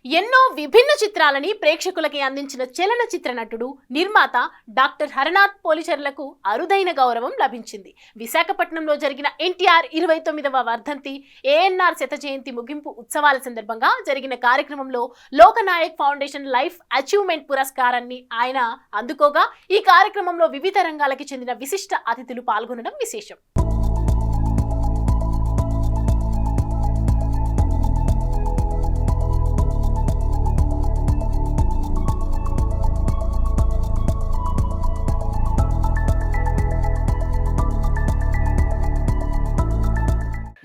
ఎన్నో విభిన్న చిత్రాలని ప్రేక్షకులకి అందించిన చలనచిత్ర నటుడు నిర్మాత డాక్టర్ హరనాథ్ పోలిచర్లకు అరుదైన గౌరవం లభించింది. విశాఖపట్నంలో జరిగిన ఎన్టీఆర్ 29వ వర్ధంతి ఏఎన్ఆర్ శత జయంతి ముగింపు ఉత్సవాల సందర్భంగా జరిగిన కార్యక్రమంలో లోకనాయక్ ఫౌండేషన్ లైఫ్ అచీవ్మెంట్ పురస్కారాన్ని ఆయన అందుకోగా ఈ కార్యక్రమంలో వివిధ రంగాలకి చెందిన విశిష్ట అతిథులు పాల్గొనడం విశేషం.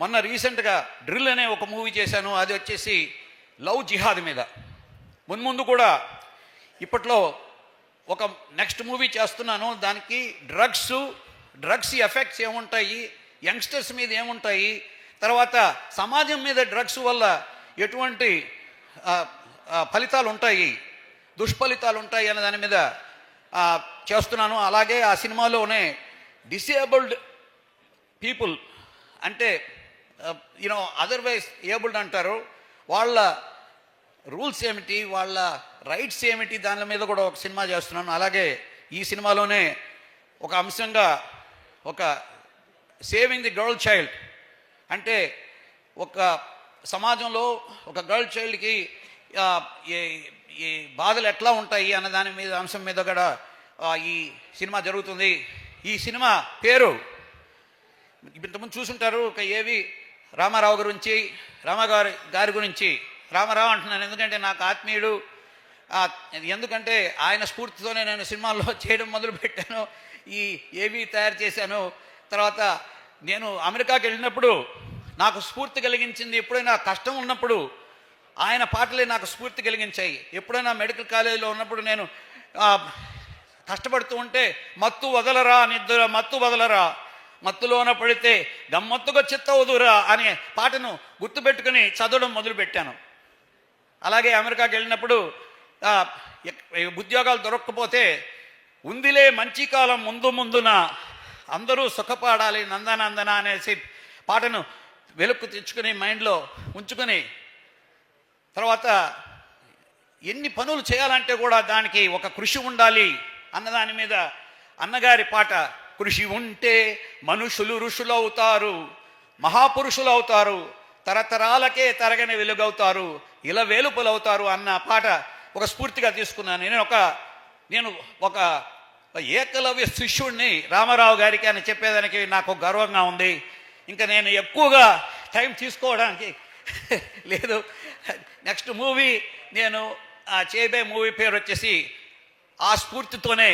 మొన్న రీసెంట్గా డ్రిల్ అనే ఒక మూవీ చేశాను. అది వచ్చేసి లవ్ జిహాద్ మీద. మున్ముందు కూడా ఇప్పట్లో ఒక నెక్స్ట్ మూవీ చేస్తున్నాను. దానికి డ్రగ్స్ ఎఫెక్ట్స్ ఏముంటాయి, యంగ్స్టర్స్ మీద ఏముంటాయి, తర్వాత సమాజం మీద డ్రగ్స్ వల్ల ఎటువంటి ఫలితాలు ఉంటాయి, దుష్ఫలితాలు ఉంటాయి అనే దాని మీద చేస్తున్నాను. అలాగే ఆ సినిమాలోనే డిసేబుల్డ్ పీపుల్ అంటే అదర్వైజ్ ఏబుల్డ్ అంటారు, వాళ్ళ రూల్స్ ఏమిటి, వాళ్ళ రైట్స్ ఏమిటి, దాని మీద కూడా ఒక సినిమా చేస్తున్నాను. అలాగే ఈ సినిమాలోనే ఒక అంశంగా ఒక సేవింగ్ ది గర్ల్ చైల్డ్ అంటే ఒక సమాజంలో ఒక గర్ల్ చైల్డ్కి ఈ బాధలు ఎట్లా ఉంటాయి అన్న దాని మీద అంశం మీద కూడా ఈ సినిమా జరుగుతుంది. ఈ సినిమా పేరు ఇంతకుముందు చూసుంటారు, ఒక ఏవి రామారావు గురించి, గారి గురించి. రామారావు అంటున్నాను ఎందుకంటే నాకు ఆత్మీయుడు, ఎందుకంటే ఆయన స్ఫూర్తితోనే నేను సినిమాల్లో చేయడం మొదలుపెట్టాను, ఈ ఏవి తయారు చేశాను. తర్వాత నేను అమెరికాకి వెళ్ళినప్పుడు నాకు స్ఫూర్తి కలిగించింది, ఎప్పుడైనా కష్టం ఉన్నప్పుడు ఆయన పాటలే నాకు స్ఫూర్తి కలిగించాయి. ఎప్పుడైనా మెడికల్ కాలేజీలో ఉన్నప్పుడు నేను కష్టపడుతూ ఉంటే మత్తు వదలరా నిద్ర మత్తు వదలరా, మత్తులోన పడితే గమ్మత్తుగా చిత్త వదురా అనే పాటను గుర్తుపెట్టుకుని చదవడం మొదలుపెట్టాను. అలాగే అమెరికాకి వెళ్ళినప్పుడు ఉద్యోగాలు దొరక్కపోతే ఉందిలే మంచి కాలం ముందు ముందున అందరూ సుఖపడాలి నందనందన అనేసి పాటను వెలుక్కు తెచ్చుకుని మైండ్లో ఉంచుకొని, తర్వాత ఎన్ని పనులు చేయాలంటే కూడా దానికి ఒక కృషి ఉండాలి అన్నదాని మీద అన్నగారి పాట, కృషి ఉంటే మనుషులు ఋషులు అవుతారు, మహాపురుషులు అవుతారు, తరతరాలకే తరగని వెలుగవుతారు, ఇలా వేలుపులు అవుతారు అన్న పాట ఒక స్ఫూర్తిగా తీసుకున్నాను. నేను ఒక ఏకలవ్య శిష్యుడిని రామారావు గారికి అని చెప్పేదానికి నాకు గర్వంగా ఉంది. ఇంకా నేను ఎక్కువగా టైం తీసుకోవడానికి లేదు. నెక్స్ట్ మూవీ నేను చేయబోయే మూవీ పేరు వచ్చేసి ఆ స్ఫూర్తితోనే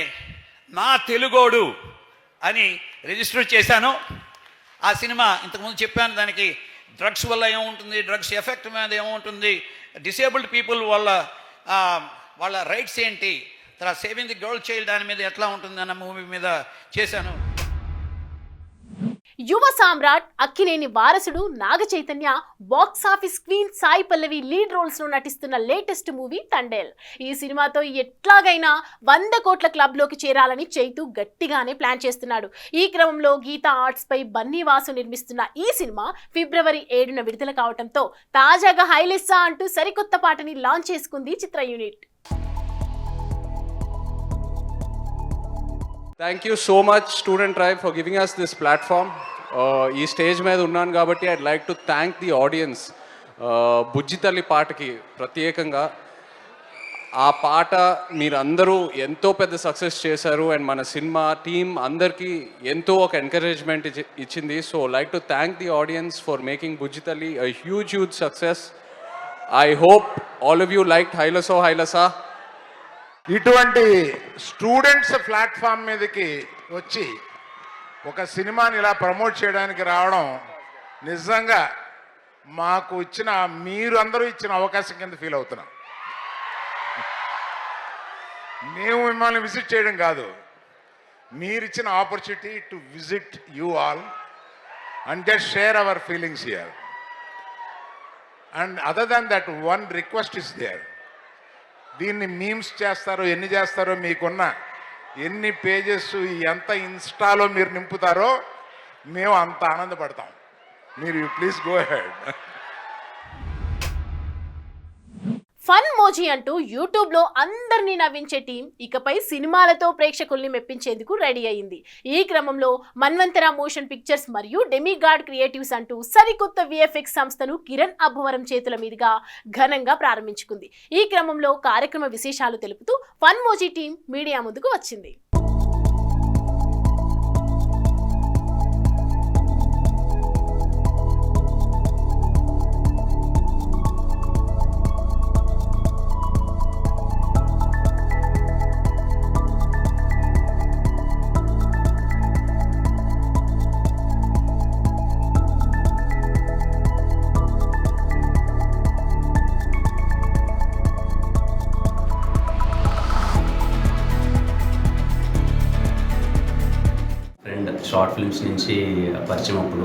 నా తెలుగోడు అని రిజిస్టర్ చేశాను. ఆ సినిమా ఇంతకుముందు చెప్పాను, దానికి డ్రగ్స్ వల్ల ఏముంటుంది, డ్రగ్స్ ఎఫెక్ట్ మీద ఏముంటుంది, డిసేబుల్డ్ పీపుల్ వల్ల వాళ్ళ రైట్స్ ఏంటి, తర్వాత సేవింగ్ ది గర్ల్ చైల్డ్ దాని మీద ఎట్లా ఉంటుంది అన్న మూవీ మీద చేశాను. యువ సామ్రాట్ అక్కినేని వారసుడు Naga Chaitanya box office queen Sai Pallavi lead roles లో నటిస్తున్న లేటెస్ట్ మూవీ తండేల్. ఈ సినిమాతో ఎట్లాగైనా 100 కోట్ల క్లబ్ లోకి చేరాలని చైతు గట్టిగానే ప్లాన్ చేస్తున్నాడు. ఈ క్రమంలో గీతా ఆర్ట్స్ పై బన్నీవాసు నిర్మిస్తున్న ఈ సినిమా ఫిబ్రవరి 7న విడుదల కావడంతో తాజాగా హైలెస్సా అంటూ సరికొత్త పాటని లాంచ్ చేసుకుంది చిత్ర unit. Thank you so much Student Tribe for giving us this platform. ఈ స్టేజ్ మీద ఉన్నాను కాబట్టి I'd like to thank the audience. బుజ్జితల్లి పాటకి ప్రత్యేకంగా ఆ పాట మీరందరూ ఎంతో పెద్ద సక్సెస్ చేశారు అండ్ మన సినిమా టీమ్ అందరికీ ఎంతో ఒక ఎంకరేజ్మెంట్ ఇచ్చింది. So like to thank the audience for making Bujjithalli a huge success. I hope all of you liked Hailesa. ఇటువంటి స్టూడెంట్స్ ప్లాట్ఫామ్ మీదకి వచ్చి ఒక సినిమాని ఇలా ప్రమోట్ చేయడానికి రావడం నిజంగా మాకు ఇచ్చిన, మీరు అందరూ ఇచ్చిన అవకాశం కింద ఫీల్ అవుతున్నాం. మేము మిమ్మల్ని విజిట్ చేయడం కాదు, మీరు ఇచ్చిన opportunity to visit you all and just share our feelings here. And other than that one request is there. దీన్ని మీమ్స్ చేస్తారో ఎన్ని చేస్తారో, మీకున్న ఎన్ని పేజెస్ ఎంత ఇన్స్టాలో మీరు నింపుతారో మేము అంత ఆనందపడతాం. మీరు ప్లీజ్ గో అహెడ్. ఫన్ మోజీ అంటూ యూట్యూబ్లో అందరినీ నవ్వించే టీం ఇకపై సినిమాలతో ప్రేక్షకుల్ని మెప్పించేందుకు రెడీ అయింది. ఈ క్రమంలో మన్వంతర మోషన్ పిక్చర్స్ మరియు డెమిగాడ్ క్రియేటివ్స్ అంటూ సరికొత్త విఎఫ్ఎక్స్ సంస్థను కిరణ్ అబ్బవరం చేతుల మీదుగా ఘనంగా ప్రారంభించుకుంది. ఈ క్రమంలో కార్యక్రమ విశేషాలు తెలుపుతూ ఫన్ మోజీ టీం మీడియా ముందుకు వచ్చింది. షార్ట్ ఫిల్మ్స్ నుంచి పరిచయం. అప్పుడు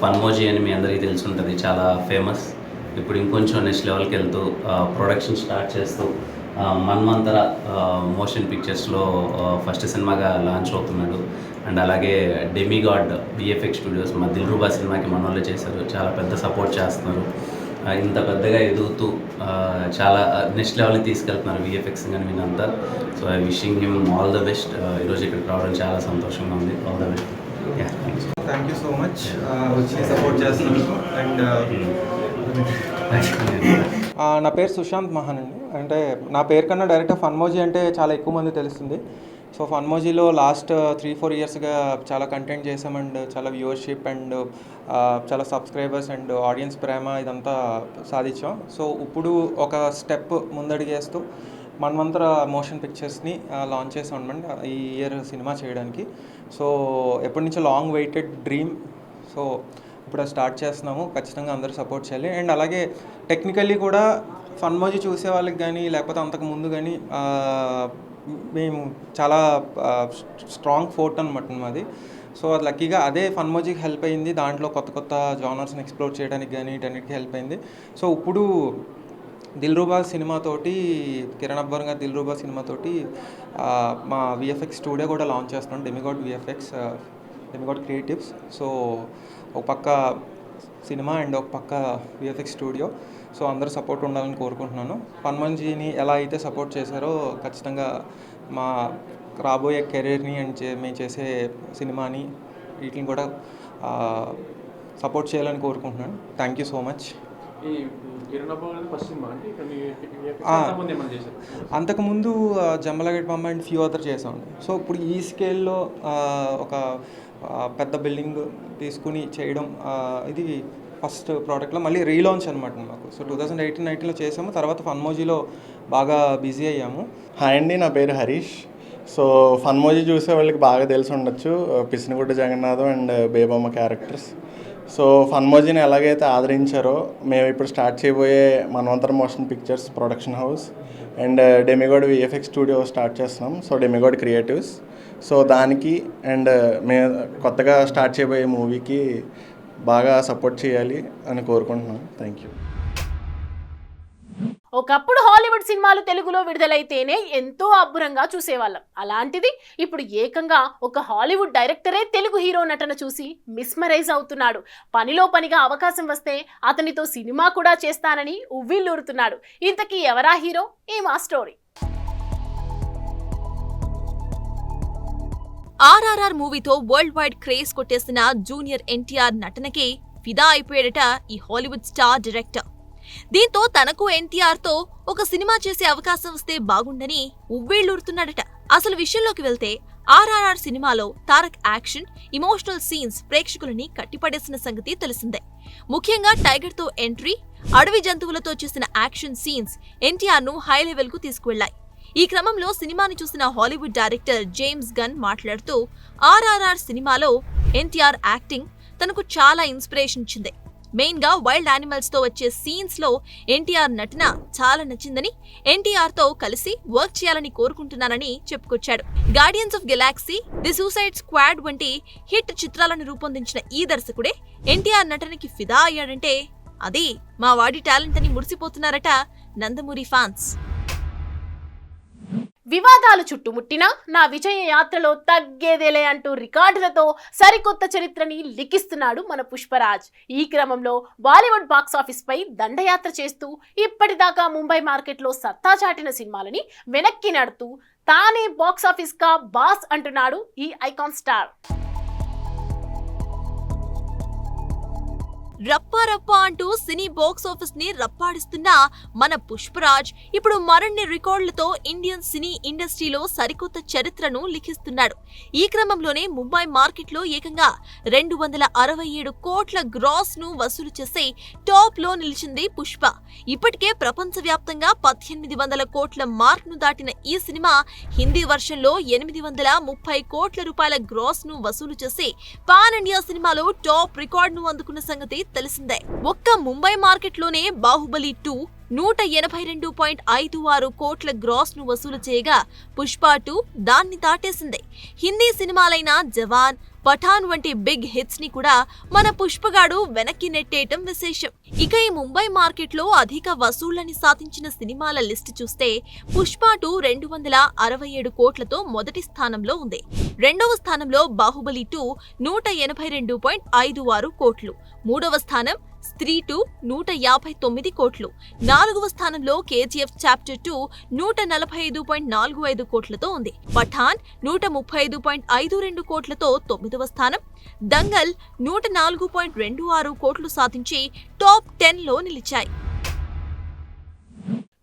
ఫన్ మోజీ అని మీ అందరికీ తెలిసి ఉంటుంది, చాలా ఫేమస్. ఇప్పుడు ఇంకొంచెం నెక్స్ట్ లెవెల్కి వెళ్తూ ప్రొడక్షన్ స్టార్ట్ చేస్తూ మన్వంతర మోషన్ పిక్చర్స్లో ఫస్ట్ సినిమాగా లాంచ్ అవుతున్నాడు. అండ్ అలాగే డెమిగాడ్ విఎఫ్ఎక్స్ స్టూడియోస్ మా దిల్రుబా సినిమాకి మన వాళ్ళు చేశారు, చాలా పెద్ద సపోర్ట్ చేస్తున్నారు. ఇంత పెద్దగా ఎదుగుతూ చాలా నెక్స్ట్ లెవెల్కి తీసుకెళ్తున్నారు విఎఫ్ఎక్స్ కానీ మీరంతా. So I wishing him all the best. ఈరోజు ఇక్కడ రావడం చాలా సంతోషంగా ఉంది. All the best. Thank you so much వచ్చి సపోర్ట్ చేస్తున్నందుకు. అండ్ నా పేరు సుశాంత్ మహాన్ అండి. అంటే నా పేరు కన్నా డైరెక్ట్గా ఫన్ మోజీ అంటే చాలా ఎక్కువ మంది తెలుస్తుంది. సో ఫన్ మోజీలో లాస్ట్ 3-4 ఇయర్స్గా చాలా కంటెంట్ చేసాం అండ్ చాలా వ్యూవర్షిప్ అండ్ చాలా సబ్స్క్రైబర్స్ అండ్ ఆడియన్స్ ప్రేమ ఇదంతా సాధించాం. సో ఇప్పుడు ఒక స్టెప్ ముందడిగేస్తూ మన్వంతర మోషన్ పిక్చర్స్ని లాంచ్ చేసాం అనమాట ఈ ఇయర్ సినిమా చేయడానికి. సో ఎప్పటి నుంచో లాంగ్ వెయిటెడ్ డ్రీమ్. సో ఇప్పుడు స్టార్ట్ చేస్తున్నాము. ఖచ్చితంగా అందరూ సపోర్ట్ చేయాలి. అండ్ అలాగే టెక్నికల్లీ కూడా ఫన్ మోజీ చూసే వాళ్ళకి కానీ లేకపోతే అంతకు ముందు కానీ మేము చాలా స్ట్రాంగ్ ఫోర్ట్ అనమాట మాది. సో అది లక్కీగా అదే ఫన్ మోజీకి హెల్ప్ అయింది. దాంట్లో కొత్త కొత్త జానర్స్ని ఎక్స్ప్లోర్ చేయడానికి కానీ వీటన్నిటికీ హెల్ప్ అయింది. సో ఇప్పుడు దిల్రుబా సినిమాతోటి కిరణ్ అబ్బవరం గారి దిల్రుబా సినిమాతోటి మా విఎఫ్ఎక్స్ స్టూడియో కూడా లాంచ్ చేస్తున్నాం, demigod VFX, demigod creatives. So ఒక పక్క సినిమా అండ్ ఒక పక్క విఎఫ్ఎక్స్ స్టూడియో. సో అందరూ సపోర్ట్ ఉండాలని కోరుకుంటున్నాను. ఫన్ మోజీని ఎలా అయితే సపోర్ట్ చేశారో ఖచ్చితంగా మా రాబోయే కెరీర్ని అండ్ మేము చేసే సినిమాని వీటిని కూడా సపోర్ట్ చేయాలని కోరుకుంటున్నాను. Thank you so much. అంతకుముందు జమ్మలగడ్డ బొమ్మ అండ్ ఫ్యూ అదర్ చేసామండి. సో ఇప్పుడు ఈ స్కేల్లో ఒక పెద్ద బిల్డింగ్ తీసుకుని చేయడం ఇది ఫస్ట్ ప్రోడక్ట్లో మళ్ళీ రీలాంచ్ అనమాట మాకు. సో 2018-19లో చేసాము. తర్వాత ఫన్ మోజీలో బాగా బిజీ అయ్యాము. హాయ్ అండి, నా పేరు హరీష్. సో ఫన్ మోజీ చూసే వాళ్ళకి బాగా తెలిసి ఉండొచ్చు Pisinagudda Jagannatham and Bebamma characters. So fun మోజీని ఎలాగైతే ఆదరించారో మేము ఇప్పుడు స్టార్ట్ చేయబోయే Manvantara motion pictures production house and demigod VFX studio start చేస్తున్నాం. So demigod creatives. సో దానికి అండ్ మేము కొత్తగా స్టార్ట్ చేయబోయే మూవీకి బాగా సపోర్ట్ చేయాలి అని కోరుకుంటున్నాను. Thank you. ఒకప్పుడు హాలీవుడ్ సినిమాలు తెలుగులో విడుదలైతేనే ఎంతో అబ్బురంగా చూసేవాళ్ళం. అలాంటిది ఇప్పుడు ఏకంగా ఒక హాలీవుడ్ డైరెక్టరే తెలుగు హీరో నటన చూసి మిస్మరైజ్ అవుతున్నాడు. పనిలో పనిగా అవకాశం వస్తే అతనితో సినిమా కూడా చేస్తానని ఉవ్విళ్ళూరుతున్నాడు. ఇంతకీ ఎవరా హీరో? ఈ మా స్టోరీ. ఆర్ఆర్ఆర్ మూవీతో వరల్డ్ వైడ్ క్రేజ్ కొట్టేసిన జూనియర్ ఎన్టీఆర్ నటనకి ఫిదా అయిపోయాడట ఈ హాలీవుడ్ స్టార్ డైరెక్టర్. దీంతో తనకు ఎన్టీఆర్తో ఒక సినిమా చేసే అవకాశం వస్తే బాగుండని ఉవ్వేళ్లూరుతున్నాడట. అసలు విషయంలోకి వెళ్తే ఆర్ఆర్ఆర్ సినిమాలో తారక్ యాక్షన్, ఇమోషనల్ సీన్స్ ప్రేక్షకులని కట్టిపడేసిన సంగతి తెలిసిందే. ముఖ్యంగా టైగర్తో ఎంట్రీ, అడవి జంతువులతో చేసిన యాక్షన్ సీన్స్ ఎన్టీఆర్ను హై లెవెల్కు తీసుకువెళ్లాయి. ఈ క్రమంలో సినిమాని చూసిన హాలీవుడ్ డైరెక్టర్ జేమ్స్ గన్ మాట్లాడుతూ ఆర్ఆర్ఆర్ సినిమాలో ఎన్టీఆర్ యాక్టింగ్ తనకు చాలా ఇన్స్పిరేషన్ ఇచ్చింది. మెయిన్ గా వైల్డ్ యానిమల్స్ తో వచ్చే సీన్స్ లో ఎన్టీఆర్ నటన చాలా నచ్చిందని, ఎన్టీఆర్ తో కలిసి వర్క్ చేయాలని కోరుకుంటున్నానని చెప్పుకొచ్చాడు. Guardians of Galaxy, the suicide squad వంటి హిట్ చిత్రాలను రూపొందించిన ఈ దర్శకుడే ఎన్టీఆర్ నటనకి ఫిదా అయ్యాడంటే అది మా వాడి టాలెంట్ అని మురిసిపోతున్నారట నందమూరి ఫ్యాన్స్. వివాదాలు చుట్టుముట్టినా నా విజయ యాత్రలో తగ్గేదేలే అంటూ రికార్డులతో సరికొత్త చరిత్రని లిఖిస్తున్నాడు మన పుష్పరాజ్. ఈ క్రమంలో బాలీవుడ్ బాక్సాఫీస్ పై దండయాత్ర చేస్తూ ఇప్పటిదాకా ముంబై మార్కెట్లో సత్తా చాటిన సినిమాలని వెనక్కి నడుతూ తానే బాక్సాఫీస్ కా బాస్ అంటున్నాడు ఈ ఐకాన్ స్టార్. రప్పా రప్పా అంటూ సినీ బాక్స్ ఆఫీస్ ని రప్పాడిస్తున్న మన పుష్పరాజ్ ఇప్పుడు మరిన్ని రికార్డులతో ఇండియన్ సినీ ఇండస్ట్రీలో సరికొత్త చరిత్రను లిఖిస్తున్నాడు. ఈ క్రమంలోనే ముంబై మార్కెట్లో ఏకంగా 267 కోట్ల గ్రాస్ ను వసూలు చేసి టాప్ లో నిలిచింది పుష్ప. ఇప్పటికే ప్రపంచవ్యాప్తంగా 1800 కోట్ల మార్క్ ను దాటిన ఈ సినిమా హిందీ వర్షన్లో 830 కోట్ల రూపాయల గ్రాస్ ను వసూలు చేసి పాన్ ఇండియా సినిమాలో టాప్ రికార్డ్ ను అందుకున్న సంగతి తెలిసిందే. ఒక్క ముంబై మార్కెట్ లోనే బాహుబలి 2 182.56 కోట్ల గ్రాస్ ను వసూలు చేయగా పుష్ప 2 దాన్ని దాటేసింది. హిందీ సినిమాలైన జవాన్, పఠాన్ వంటి బిగ్ హిట్స్ ని కూడా మన పుష్పగాడు వెనక్కి నెట్టేయటం విశేషం. ఇక ఈ ముంబై మార్కెట్ లో అధిక వసూళ్లని సాధించిన సినిమాల లిస్ట్ చూస్తే పుష్ప 2 267 కోట్లతో మొదటి స్థానంలో ఉంది. రెండవ స్థానంలో బాహుబలి 2 182.56 కోట్లు, మూడవ స్థానం స్త్రీ 2 159 కోట్లు, నాలుగవ స్థానంలో కేజీఎఫ్ చాప్టర్ 2 145.45 కోట్లతో ఉంది. పఠాన్ 135.52 కోట్లతో 9వ స్థానం, దంగల్ 104.26 కోట్లు సాధించి టాప్ 10 లో నిలిచాయి.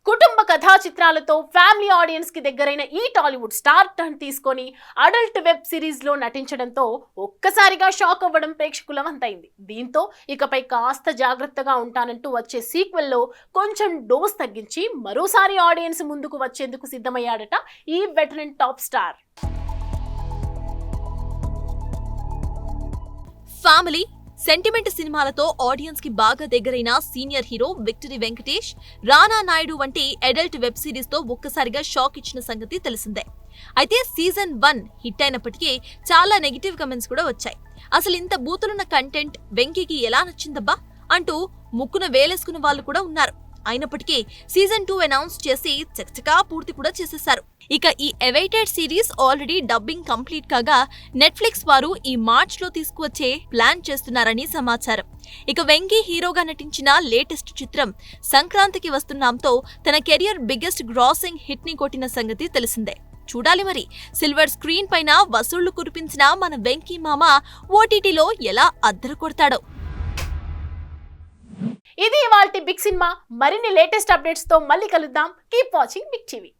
కుటుంబ కథా చిత్రాలతో ఫ్యామిలీ ఆడియన్స్ కి దగ్గరైన ఈ టాలీవుడ్ స్టార్ టర్న్ తీసుకొని అడల్ట్ వెబ్ సిరీస్ లో నటించడంతో ఒక్కసారిగా షాక్ అవ్వడం ప్రేక్షకుల వంతైంది. దీంతో ఇకపై కాస్త జాగ్రత్తగా ఉంటానంటూ వచ్చే సీక్వెల్ లో కొంచెం డోస్ తగ్గించి మరోసారి ఆడియన్స్ ముందుకు వచ్చేందుకు సిద్ధమయ్యాడట ఈ veteran top star. Family sentiment సినిమాలతో ఆడియన్స్ కి బాగా దగ్గరైన senior hero victory Venkatesh, Rana Naidu వంటి అడల్ట్ వెబ్ సిరీస్ తో ఒక్కసారిగా షాక్ ఇచ్చిన సంగతి తెలిసిందే. అయితే సీజన్ 1 హిట్ అయినప్పటికీ చాలా నెగిటివ్ కమెంట్స్ కూడా వచ్చాయి. అసలు ఇంత బూతులున్న కంటెంట్ వెంకీకి ఎలా నచ్చిందబ్బా అంటూ ముక్కున వేలేసుకున్న వాళ్ళు కూడా ఉన్నారు. అయినప్పటికీ సీజన్ 2 అనౌన్స్ చేసి చకచకా పూర్తి కూడా చేసేశారు. ఇక ఈ awaited series already dubbing complete కాగా నెట్ఫ్లిక్స్ వారు ఈ మార్చ్ లో తీసుకువచ్చే ప్లాన్ చేస్తున్నారని సమాచారం. ఇక వెంకీ హీరోగా నటించిన లేటెస్ట్ చిత్రం సంక్రాంతికి వస్తున్నాంతో తన కెరియర్ బిగ్గెస్ట్ గ్రాసింగ్ హిట్ ని కొట్టిన సంగతి తెలిసిందే. చూడాలి మరి సిల్వర్ స్క్రీన్ పైన వసూళ్లు కురిపించిన మన వెంకీ మామ ఓటీటీలో ఎలా అద్దరు కొడతాడో. ఇది ఇవాల్టి బిగ్ సినిమా. మరిన్ని లేటెస్ట్ అప్డేట్స్ తో మళ్ళీ కలుద్దాం. Keep watching big TV.